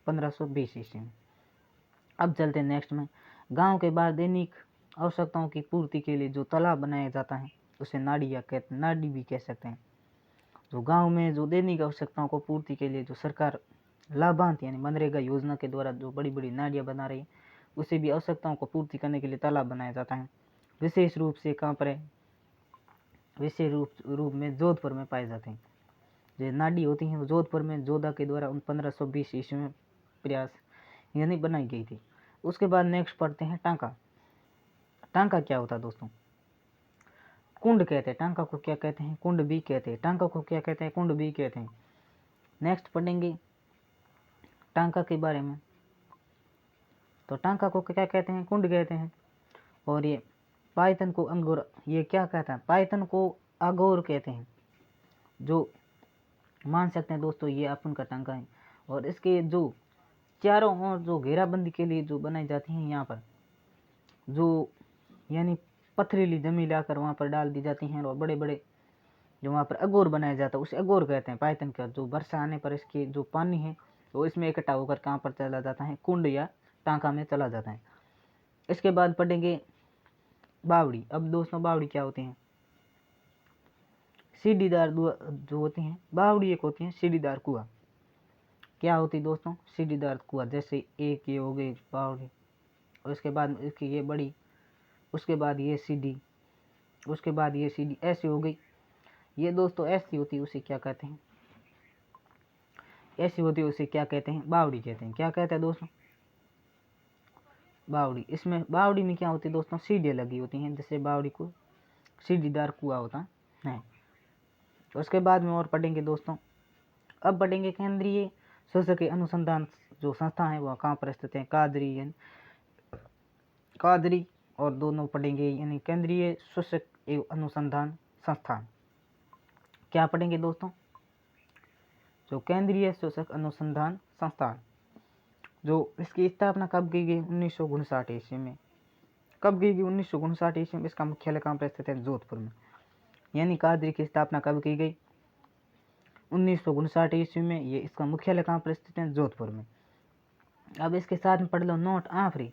1520 ईस्वी में। अब चलते हैं नेक्स्ट में। गांव के बाहर दैनिक आवश्यकताओं की पूर्ति के लिए जो तालाब बनाया जाता है उसे नाड़ी भी कह सकते हैं। जो गांव में जो दैनिक आवश्यकताओं को पूर्ति के लिए जो सरकार लाभांत यानी मनरेगा योजना के द्वारा जो बड़ी बड़ी नालियां बना रही है उसे भी आवश्यकताओं को पूर्ति करने के लिए तालाब बनाया जाता है। विशेष रूप से कहाँ पर है, विशेष रूप में जोधपुर में पाए जाते हैं। जो नाड़ी होती हैं वो जोधपुर में जोधा के द्वारा 1520 ईस्वी में प्रयास यानी बनाई गई थी। उसके बाद नेक्स्ट पढ़ते हैं टांका। टांका क्या होता है दोस्तों, कुंड कहते हैं टांका को, क्या कहते हैं, कुंड भी कहते हैं। टांका को क्या कहते हैं, कुंड भी कहते हैं। नेक्स्ट पढ़ेंगे टांका के बारे में। तो टांका को क्या कहते हैं, कुंड कहते हैं। और ये पायतन को अंगोर, ये क्या कहता है, पायतन को अगोर कहते हैं। जो मान सकते हैं दोस्तों ये अपन का टांका है। और इसके जो चारों ओर जो घेराबंदी के लिए जो बनाई जाती हैं, यहाँ पर जो यानी पथरीली जमीन लाकर वहाँ पर डाल दी जाती हैं और बड़े बड़े जो वहाँ पर अगोर बनाया जाता है उसे अगोर कहते हैं। पायतन का जो वर्षा आने पर इसके जो पानी है वो इसमें इकट्ठा होकर कहाँ पर चला जाता है, कुंड या टांका में चला जाता है। इसके बाद पढ़ेंगे बावड़ी। अब दोस्तों बावड़ी क्या होती हैं, सीढ़ीदार जो होती हैं। बावड़ी एक होती है सीढ़ीदार कुआं। क्या होती है दोस्तों, सीढ़ीदार कुआं। जैसे एक ये हो गई बावड़ी और उसके बाद इसकी ये बड़ी, उसके बाद ये सीढ़ी, उसके बाद ये सीढ़ी ऐसी हो गई। ये दोस्तों ऐसी होती है उसे क्या कहते हैं, ऐसी होती है उसे क्या कहते हैं, बावड़ी कहते हैं। क्या कहते हैं दोस्तों, बावड़ी। इसमें बावड़ी में क्या होती है दोस्तों, सीढ़ियाँ लगी होती हैं, जैसे बावड़ी को सीढ़ीदार कुआं होता है। उसके बाद में और पढ़ेंगे दोस्तों। अब पढ़ेंगे केंद्रीय शोषक अनुसंधान जो संस्था है वह कहाँ पर स्थित है, कादरी और दोनों पढ़ेंगे, यानी केंद्रीय शोषक एवं अनुसंधान संस्थान। क्या पढ़ेंगे दोस्तों, जो केंद्रीय शोषक अनुसंधान संस्थान, जो इसकी स्थापना कब की गई, 1959 ईस्वी में। कब की गई, 1959 ईस्वी में। इसका मुख्यालय कहाँ पर स्थित है, जोधपुर में। यानी कादरी की स्थापना कब की गई, 1959 ईस्वी में। ये इसका मुख्यालय कहाँ पर स्थित है, जोधपुर में। अब इसके साथ में पढ़ लो नोट आफरी।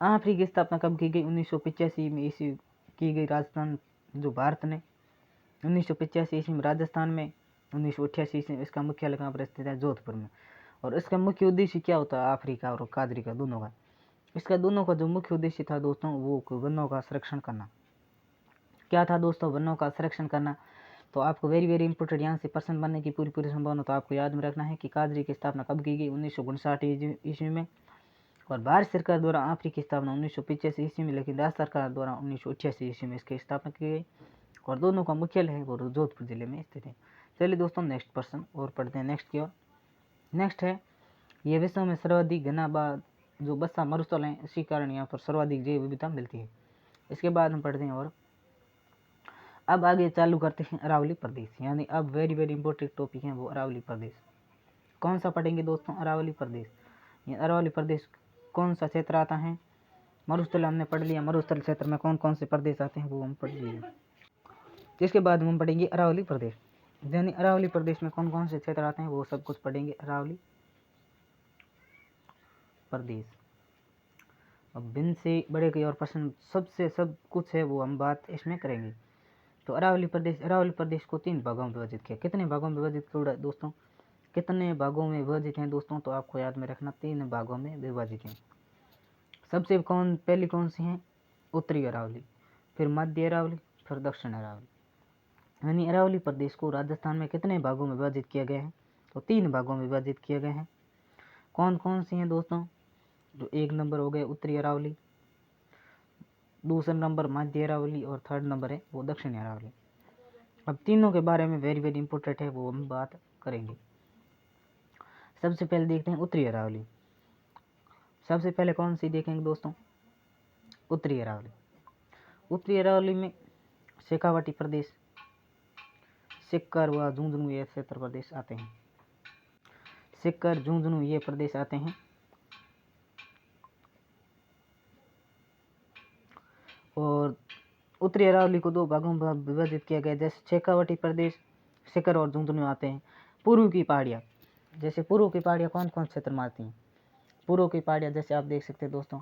आफरी की स्थापना कब की गई, 1985 में ईस्वी की गई। राजस्थान जो भारत ने 1985 ईस्वी में राजस्थान में, 1988 ईस्वी में इसका मुख्यालय कहाँ पर स्थित है, जोधपुर में। और इसका मुख्य उद्देश्य क्या होता है, आफरी का और कादरी का दोनों का। इसका दोनों का जो मुख्य उद्देश्य था दोस्तों वो वनों का संरक्षण करना। क्या था दोस्तों, वनों का संरक्षण करना। तो आपको वेरी वेरी इंपॉर्टेंट, यहाँ से प्रश्न बनने की पूरी संभावना। तो आपको याद में रखना है कि कादरी की स्थापना कब की गई, 1959 ईस्वी में। और भारत सरकार द्वारा आफरी की स्थापना 1985 ईस्वी में, लेकिन राज्य सरकार द्वारा 1988 ईस्वी में इसकी स्थापना की गई। और दोनों का मुख्यालय है वो जोधपुर जिले में स्थित है। चलिए दोस्तों नेक्स्ट प्रश्न और पढ़ते हैं नेक्स्ट की ओर। नेक्स्ट है, ये विश्व में सर्वाधिक घना जो बस्सा मरुस्थल है, इसी कारण यहाँ पर सर्वाधिक जैव विविधता मिलती है। इसके बाद हम पढ़ते हैं और अब आगे चालू करते हैं अरावली प्रदेश। यानी अब वेरी वेरी इंपॉर्टेंट टॉपिक है वो अरावली प्रदेश। कौन सा पढ़ेंगे दोस्तों, अरावली प्रदेश। ये अरावली प्रदेश कौन सा क्षेत्र आता है, मरुस्थल हमने पढ़ लिया। मरुस्थल क्षेत्र में कौन कौन से प्रदेश आते हैं वो हम पढ़ लिए। इसके बाद हम पढ़ेंगे अरावली प्रदेश। यानी अरावली प्रदेश में कौन कौन से क्षेत्र आते हैं वो सब कुछ पढ़ेंगे। अरावली प्रदेश। अब भिन्न से बड़े कोई और प्रश्न सबसे सब कुछ है वो हम बात इसमें करेंगे। तो अरावली प्रदेश को 3 भागों में विभाजित किया। कितने भागों में विभाजित किया दोस्तों? कितने भागों में विभाजित हैं दोस्तों? तो आपको याद में रखना 3 भागों में विभाजित हैं। सबसे पहली कौन सी है? उत्तरी अरावली, फिर मध्य अरावली, फिर दक्षिण अरावली। यानी अरावली प्रदेश को राजस्थान में कितने भागों में विभाजित किया गया है? तो 3 भागों में विभाजित किया गया है। कौन कौन सी हैं दोस्तों? जो 1 नंबर हो गए उत्तरी अरावली, दूसरा नंबर मध्य अरावली और थर्ड नंबर है वो दक्षिणी अरावली। अब तीनों के बारे में वेरी वेरी इंपॉर्टेंट है, वो हम बात करेंगे। सबसे पहले देखते हैं उत्तरी अरावली। सबसे पहले कौन सी देखेंगे दोस्तों? उत्तरी अरावली। उत्तरी अरावली में शेखावाटी प्रदेश, सिक्कर व झुंझुनू ये क्षेत्र प्रदेश आते हैं। सिक्कर, झुंझुनू ये प्रदेश आते हैं। और उत्तरी अरावली को 2 भागों में विभाजित किया गया। जैसे शेखावाटी प्रदेश, सिक्कर और झुंझुनू आते हैं। पूर्व की पहाड़ियाँ, जैसे पूर्व की पहाड़ियाँ कौन कौन क्षेत्र में आती हैं? पूर्व की पहाड़ियाँ जैसे आप देख सकते हैं दोस्तों,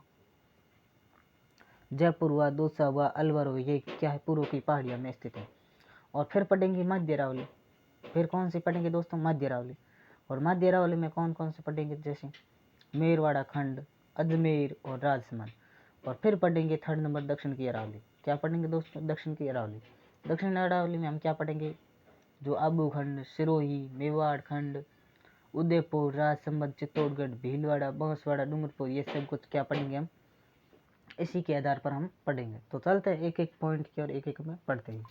जयपुर हुआ, दौसा हुआ, अलवर हुआ, ये क्या है? पूर्व की पहाड़ियाँ में स्थित है। और फिर पढ़ेंगे मध्य अरावली। फिर कौन सी पढ़ेंगे दोस्तों? मध्य अरावली। और मध्य अरावली में कौन कौन से पढ़ेंगे? जैसे मेरवाड़ा खंड, अजमेर और राजसमंद। और फिर पढ़ेंगे थर्ड नंबर दक्षिण की अरावली। क्या पढ़ेंगे दोस्तों? दक्षिण की अरावली। दक्षिण अरावली में हम क्या पढ़ेंगे? जो आबू खंड, सिरोही, मेवाड़ खंड, उदयपुर, राजसमंद, चित्तौड़गढ़, भीलवाड़ा, बांसवाड़ा, डूंगरपुर, ये सब कुछ क्या पढ़ेंगे हम? इसी के आधार पर हम पढ़ेंगे। तो चलते हैं एक एक पॉइंट की और एक एक में पढ़ते हैं।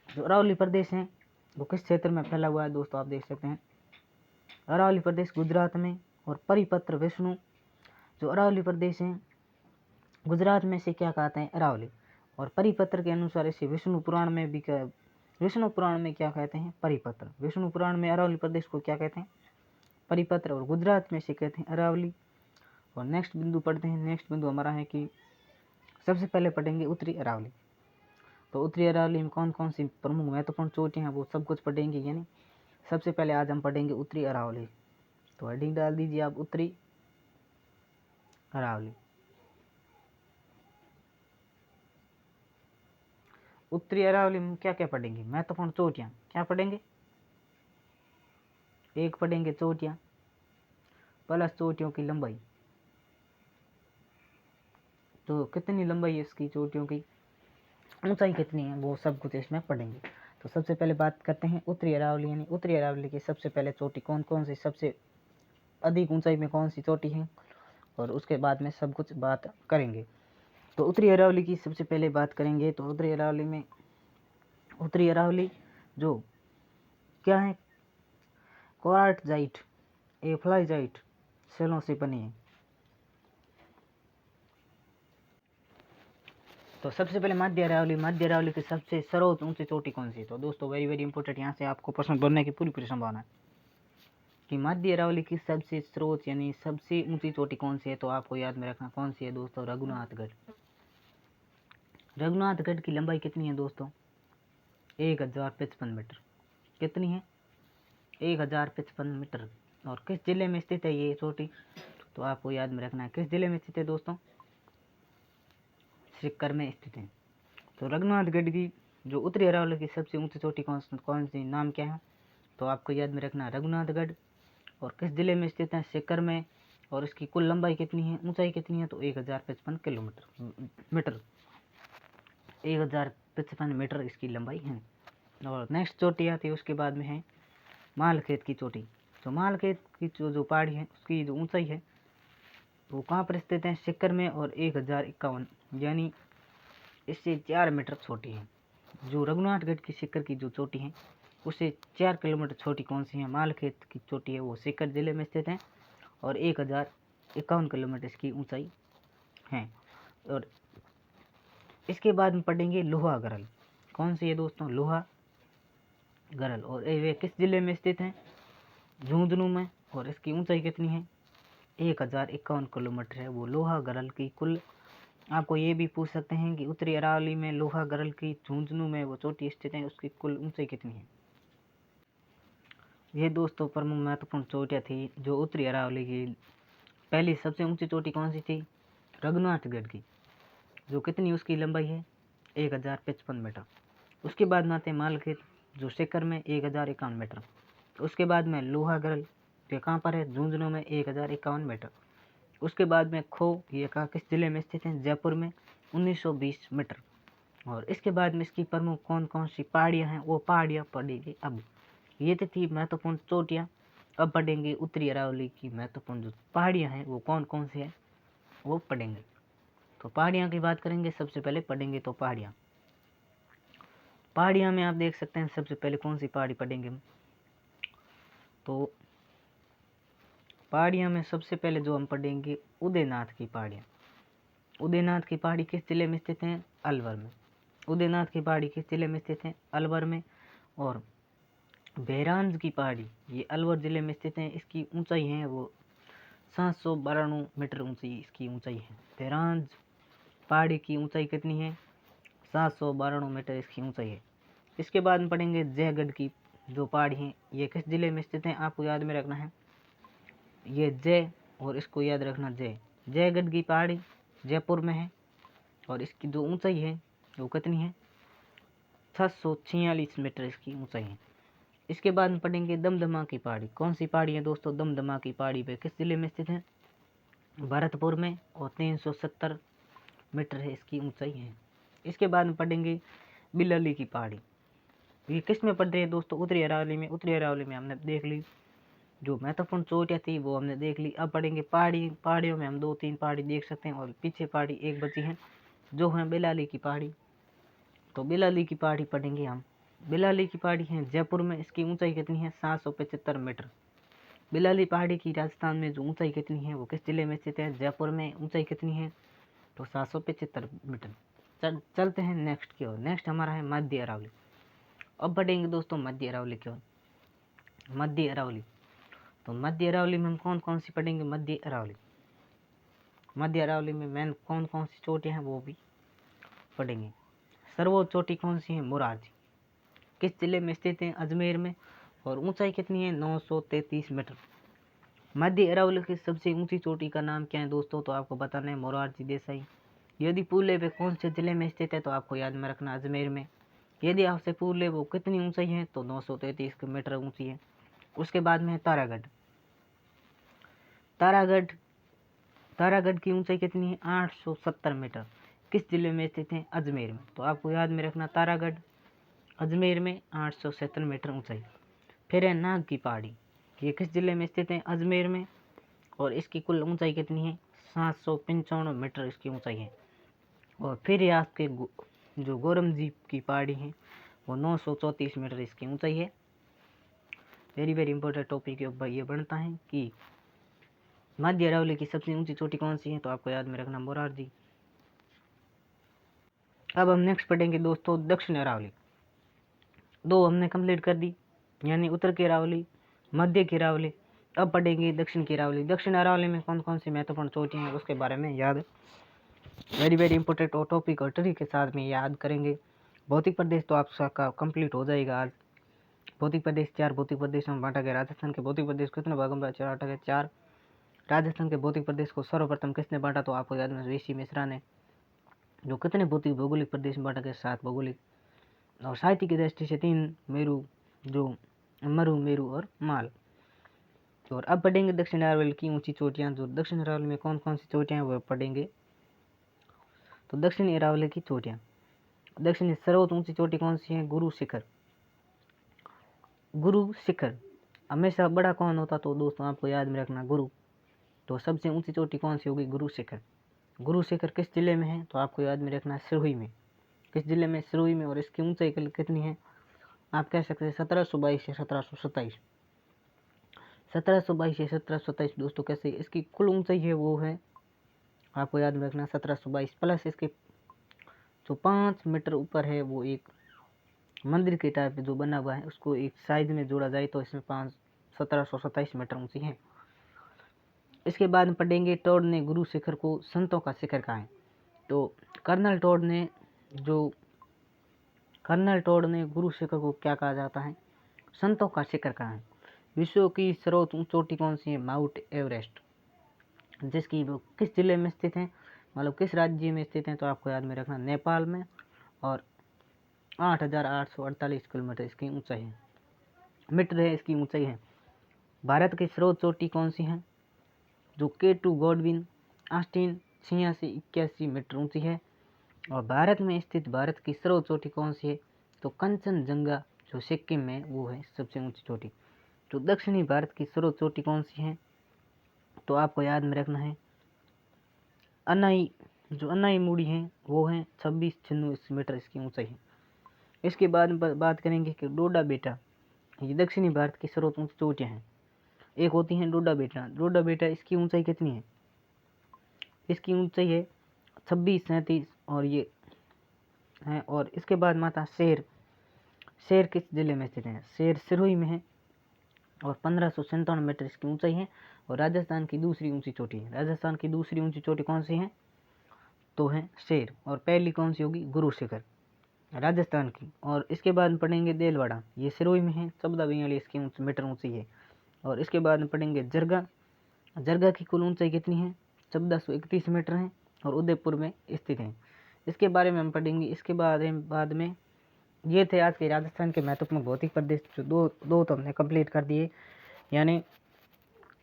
जो अरावली प्रदेश है वो किस क्षेत्र में फैला हुआ है दोस्तों? आप देख सकते हैं अरावली प्रदेश गुजरात में। और परिपत्र विष्णु, जो अरावली प्रदेश है गुजरात में से क्या कहते हैं? अरावली। और परिपत्र के अनुसार इसे विष्णु पुराण में भी विष्णु पुराण में क्या कहते हैं? परिपत्र। विष्णु पुराण में अरावली प्रदेश को क्या कहते हैं? परिपत्र। और गुजरात में से कहते हैं अरावली। और नेक्स्ट बिंदु पढ़ते हैं। नेक्स्ट बिंदु हमारा है कि सबसे पहले पढ़ेंगे उत्तरी अरावली। तो उत्तरी अरावली में कौन कौन सी प्रमुख महत्वपूर्ण चोटियाँ हैं वो सब कुछ पढ़ेंगे। यानी सबसे पहले आज हम पढ़ेंगे उत्तरी अरावली। तो हेडिंग डाल दीजिए आप उत्तरी अरावली। उत्तरी अरावली में क्या क्या पढ़ेंगे? महत्वपूर्ण चोटियाँ क्या पढ़ेंगे? एक पढ़ेंगे चोटियाँ प्लस चोटियों की लंबाई। तो कितनी लंबाई है इसकी चोटियों की, ऊंचाई कितनी है, वो सब कुछ इसमें पढ़ेंगे। तो सबसे पहले बात करते हैं उत्तरी अरावली। यानी उत्तरी अरावली की सबसे पहले चोटी कौन कौन सी, सबसे अधिक ऊंचाई में कौन सी चोटी है, और उसके बाद में सब कुछ बात करेंगे। तो उत्तरी अरावली की सबसे पहले बात करेंगे। तो उत्तरी अरावली में उत्तरी अरावली जो क्या है? क्वार्टजाइट, एफ्लाइजाइट सेलों से बनी है। तो सबसे पहले मध्य अरावली की सबसे सर्वोच्च ऊंची चोटी कौन सी है? तो दोस्तों वेरी वेरी इंपॉर्टेंट, यहाँ से आपको प्रश्न बनने की पूरी पूरी संभावना है कि मध्य अरावली की सबसे सर्वोच्च यानी सबसे ऊंची चोटी कौन सी है। तो आपको याद में रखना कौन सी है दोस्तों? रघुनाथगढ़। रघुनाथगढ़ की लंबाई कितनी है दोस्तों? 1055 मीटर। कितनी है? 1055 मीटर। और किस जिले में स्थित है ये चोटी? तो आपको याद में रखना है किस जिले में स्थित है दोस्तों? सिक्कर में स्थित है। तो रघुनाथगढ़ की जो उत्तरी अरावली की सबसे ऊंची चोटी कौन सी, नाम क्या है? तो आपको याद में रखना रघुनाथगढ़। और किस जिले में स्थित है? सिक्कर में। और इसकी कुल लंबाई कितनी है, ऊंचाई कितनी है? तो 1055 मीटर 1055 मीटर इसकी लंबाई है। और नेक्स्ट चोटी आती है उसके बाद में है मालखेत की चोटी। तो मालखेत की जो पहाड़ी है उसकी जो ऊंचाई है वो कहाँ पर स्थित है? सिक्कर में। और 1051 यानी इससे 4 मीटर छोटी है। जो रघुनाथगढ़ की सिक्कर की जो चोटी है उससे 4 किलोमीटर छोटी कौन सी है? मालखेत की चोटी है, वो सिक्कर जिले में स्थित है और 1051 किलोमीटर इसकी ऊंचाई है। और इसके बाद में पढ़ेंगे लोहा गरल। कौन सी है दोस्तों? लोहा गरल। और वे किस जिले में स्थित है? झुंझुनू में। और इसकी ऊंचाई कितनी है? 1051 किलोमीटर है वो लोहा गरल की कुल। आपको ये भी पूछ सकते हैं कि उत्तरी अरावली में लोहा गरल की झुंझुनू में वो चोटी स्थित है, उसकी कुल ऊंचाई कितनी है? ये दोस्तों प्रमुख महत्वपूर्ण चोटियाँ थी जो उत्तरी अरावली की पहली सबसे ऊंची चोटी कौन सी थी? रघुनाथगढ़ की, जो कितनी उसकी लंबाई है? 1055 मीटर। उसके बाद में आते हैं मालखेत, जो शिखर में 1051 मीटर। उसके बाद में लोहागढ़, ये कहाँ पर है? झुंझुनू में 1051 मीटर। उसके बाद में खो, ये कहाँ किस जिले में स्थित है? जयपुर में 1920 मीटर। और इसके बाद में इसकी प्रमुख कौन कौन सी पहाड़ियाँ हैं, वो पहाड़ियाँ पड़ेगी अब। ये तो थी महत्वपूर्ण चोटियाँ। अब पढ़ेंगे उत्तरी अरावली की महत्वपूर्ण जो पहाड़ियाँ हैं वो कौन कौन सी है, वो पढ़ेंगे। तो पहाड़ियाँ की बात करेंगे, सबसे पहले पढ़ेंगे तो पहाड़ियाँ। पहाड़ियाँ में आप देख सकते हैं सबसे पहले कौन सी पहाड़ी पढ़ेंगे हम। तो पहाड़ियाँ में सबसे पहले जो हम पढ़ेंगे उदयनाथ की पहाड़ियाँ। उदयनाथ की पहाड़ी किस जिले में स्थित है? अलवर में। उदयनाथ की पहाड़ी किस जिले में स्थित है? अलवर में। और बहरांज की पहाड़ी, ये अलवर जिले में स्थित है। इसकी ऊंचाई है वो 792 मीटर ऊंची इसकी ऊंचाई है। बहरांज पहाड़ी की ऊंचाई कितनी है? 792 मीटर इसकी ऊंचाई है। इसके बाद में पढ़ेंगे जयगढ़ की जो पहाड़ी है, ये किस जिले में स्थित है? आपको याद में रखना है, ये जय और इसको याद रखना जय। जयगढ़ की पहाड़ी जयपुर में है और इसकी जो ऊंचाई है वो कितनी है? 746 मीटर इसकी ऊंचाई है। इसके बाद में पढ़ेंगे दमदमा की पहाड़ी। कौन सी पहाड़ी है दोस्तों? दमदमा की पहाड़ी पे किस जिले में स्थित है? भरतपुर में। और 370 मीटर है इसकी ऊंचाई है। इसके बाद में पढ़ेंगे बिलली की पहाड़ी। ये किस में पड़ रही है दोस्तों? उत्तरी अरावली में। उत्तरी अरावली में हमने देख ली जो महत्वपूर्ण चोटियाँ थी वो हमने देख ली। अब पढ़ेंगे पहाड़ी। पहाड़ियों में हम 2-3 पहाड़ी देख सकते हैं और पीछे पहाड़ी एक बची है जो है बिलाली की पहाड़ी। तो बिलाली की पहाड़ी पढ़ेंगे हम। बिलाली की पहाड़ी है जयपुर में। इसकी ऊंचाई कितनी है? 775 मीटर। बिलाली पहाड़ी की राजस्थान में जो ऊंचाई कितनी है वो किस जिले में स्थित है? जयपुर में। ऊंचाई कितनी है? तो 775 मीटर। चलते हैं नेक्स्ट की ओर। नेक्स्ट हमारा है मध्य अरावली। अब पढ़ेंगे दोस्तों मध्य अरावली की ओर। मध्य अरावली, तो मध्य अरावली में हम कौन कौन सी पढ़ेंगे? मध्य अरावली, मध्य अरावली में मेन कौन कौन सी चोटियाँ हैं वो भी पढ़ेंगे। सर्वोच्च चोटी कौन सी है? मोरारजी। किस जिले में स्थित है? अजमेर में। और ऊंचाई कितनी है? 933 मीटर। मध्य अरावली की सबसे ऊंची चोटी का नाम क्या है दोस्तों? तो आपको बताना है मोरारजी देसाई। यदि पूले वे कौन से जिले में स्थित है? तो आपको याद में रखना अजमेर में। यदि आपसे पूले वो कितनी ऊंचाई है? तो 933 मीटर ऊंची है। उसके बाद में है तारागढ़। तारागढ़, तारागढ़ की ऊंचाई कितनी है? 870 मीटर। किस जिले में स्थित है? अजमेर में। तो आपको याद में रखना तारागढ़ अजमेर में 870 मीटर ऊंचाई। फिर है नाग की पहाड़ी। ये किस जिले में स्थित है? अजमेर में। और इसकी कुल ऊंचाई कितनी है? 795 मीटर इसकी ऊंचाई है। और फिर ये आपके जो गोरम जी की पहाड़ी है वो 934 मीटर इसकी ऊंचाई है। वेरी वेरी इंपॉर्टेंट टॉपिक के ऊपर ये बनता है कि मध्य अरावली की सबसे ऊंची चोटी कौन सी है? तो आपको याद में रखना मोरारजी। अब हम नेक्स्ट पढ़ेंगे दोस्तों दक्षिण अरावली। दो हमने कंप्लीट कर दी, यानी उत्तर की अरावली, मध्य की अरावली। अब पढ़ेंगे दक्षिण की अरावली। दक्षिण अरावली में कौन कौन सी महत्वपूर्ण चोटियाँ हैं उसके बारे में याद, वेरी वेरी इंपॉर्टेंट टॉपिक और ट्रिक के साथ में याद करेंगे। भौतिक प्रदेश तो आपका कंप्लीट हो जाएगा आज। भौतिक प्रदेश 4 भौतिक प्रदेशों में बांटा गया। राजस्थान के भौतिक प्रदेश कितने भागों में बांटा गया? 4। राजस्थान के भौतिक प्रदेश को सर्वप्रथम किसने बांटा? तो आपको याद है ऋषि मिश्रा ने। जो कितने भौतिक भौगोलिक प्रदेश में बांटा गया? 7 भौगोलिक। और साहित्य की दृष्टि से 3 मेरू, जो मरु, मेरू और माल। और अब पढ़ेंगे दक्षिण अरावली की ऊंची चोटियां। जो दक्षिण अरावली में कौन कौन सी चोटियां हैं वो पढ़ेंगे। तो दक्षिण अरावली की चोटियां, दक्षिण सर्वोच्च ऊंची चोटी कौन सी है? गुरु शिखर। गुरु शिखर हमेशा बड़ा कौन होता? तो दोस्तों आपको याद में रखना गुरु। तो सबसे ऊंची चोटी कौन सी होगी? गुरु शिखर। गुरु शिखर किस जिले में है? तो आपको याद में रखना सिरोही में। किस जिले में? सिरोही में। और इसकी ऊंचाई कितनी है? आप कह सकते हैं 1722 या 1727। 1722 या 1727 दोस्तों कैसे? इसकी कुल ऊंचाई है वो है, आपको याद में रखना 1722 प्लस इसके जो 5 मीटर ऊपर है वो एक मंदिर के टाइप जो बना हुआ है, उसको एक साइज में जोड़ा जाए तो इसमें 1727 मीटर ऊंची है। इसके बाद पढ़ेंगे टोड ने गुरु शिखर को संतों का शिखर कहा है। तो कर्नल टोड ने गुरु शिखर को क्या कहा जाता है? संतों का शिखर कहा है। विश्व की सर्वोच्च चोटी कौन सी है? Mount Everest. जिसकी वो किस जिले में स्थित हैं, मतलब किस राज्य में स्थित हैं, तो आपको याद में रखना नेपाल में, और 8,848 किलोमीटर इसकी ऊंचाई है, मीटर है इसकी ऊंचाई है। भारत की सर्वोच्च चोटी कौन सी है, जो K2 गॉडविन ऑस्टिन 8681 मीटर ऊंची है। और भारत में स्थित भारत की सर्वोच्च चोटी कौन सी है, तो कंचनजंगा जो सिक्किम में वो है सबसे ऊंची चोटी। जो दक्षिणी भारत की सर्वोच्च चोटी कौन सी है, तो आपको याद में रखना है अनाई, जो अनाई मूड़ी है वो है 2696 मीटर इसकी ऊंचाई है। इसके बाद बात करेंगे कि डोडा बेटा, ये दक्षिणी भारत की सर्वोच्च ऊंची चोटियाँ हैं। एक होती है डोडा बेटा, डोडा बेटा इसकी ऊंचाई कितनी है, इसकी ऊंचाई है 2637, और ये है। और इसके बाद माता शेर, शेर किस जिले में स्थित है, शेर सिरोही में है, और 1597 मीटर इसकी ऊंचाई है, और राजस्थान की दूसरी ऊंची चोटी है। राजस्थान की दूसरी ऊंची चोटी कौन सी है, तो है शेर, और पहली कौन सी होगी, गुरु शिखर राजस्थान की। और इसके बाद पढ़ेंगे देलवाड़ा, ये सिरोही में है, 1442 की मीटर ऊंची है। और इसके बाद पढ़ेंगे जरगा, जरगा की कुल ऊंचाई कितनी है, 1431 मीटर है, और उदयपुर में स्थित है। इसके बारे में हम पढ़ेंगे। इसके बाद में ये थे आज के राजस्थान के महत्वपूर्ण भौतिक प्रदेश, जो दो तो हमने कंप्लीट कर दिए, यानी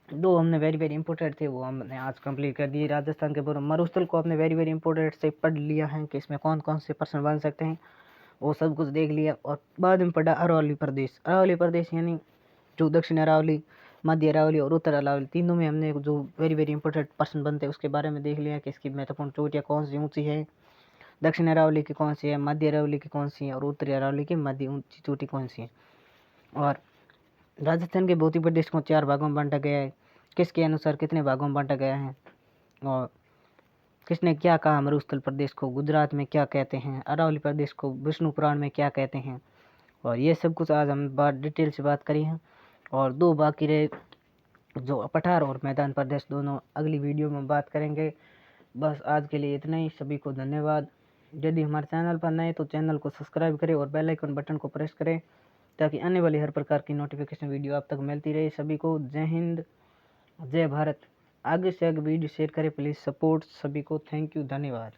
दो हमने वेरी वेरी इंपॉर्टेंट थे वो हमने आज कंप्लीट कर दिए। राजस्थान के पूर्व मरुस्थल को आपने वेरी वेरी इंपॉर्टेंट से पढ़ लिया है कि इसमें कौन कौन से पर्सन बन सकते हैं, वो सब कुछ देख लिया। और बाद में पढ़ा अरावली प्रदेश, अरावली प्रदेश यानी जो दक्षिण अरावली, मध्य अरावली और उत्तर अरावली, तीनों में हमने जो वेरी वेरी इंपॉर्टेंट पर्सन बनते हैं उसके बारे में देख लिया कि इसकी महत्वपूर्ण चोटियाँ कौन सी ऊँची है, दक्षिण अरावली की कौन सी है, मध्य अरावली की कौन सी है, और उत्तरी अरावली की मध्य ऊँची चोटी कौन सी है। और राजस्थान के भौतिक प्रदेश को 4 भागों में बांटा गया है, किसके अनुसार कितने भागों में बांटा गया है, और किसने क्या कहा मरुस्थल प्रदेश को गुजरात में क्या कहते हैं, अरावली प्रदेश को विष्णु पुराण में क्या कहते हैं। और ये सब कुछ आज हम डिटेल से बात करी है। और दो बाकी रहे जो पठार और मैदान प्रदेश, दोनों अगली वीडियो में बात करेंगे। बस आज के लिए इतना ही, सभी को धन्यवाद। यदि हमारे चैनल पर नए तो चैनल को सब्सक्राइब करें और बेल आइकन बटन को प्रेस करें, ताकि आने वाली हर प्रकार की नोटिफिकेशन वीडियो आप तक मिलती रहे। सभी को जय हिंद, जय भारत। आगे से आगे वीडियो शेयर करें प्लीज़, सपोर्ट सभी को। थैंक यू, धन्यवाद।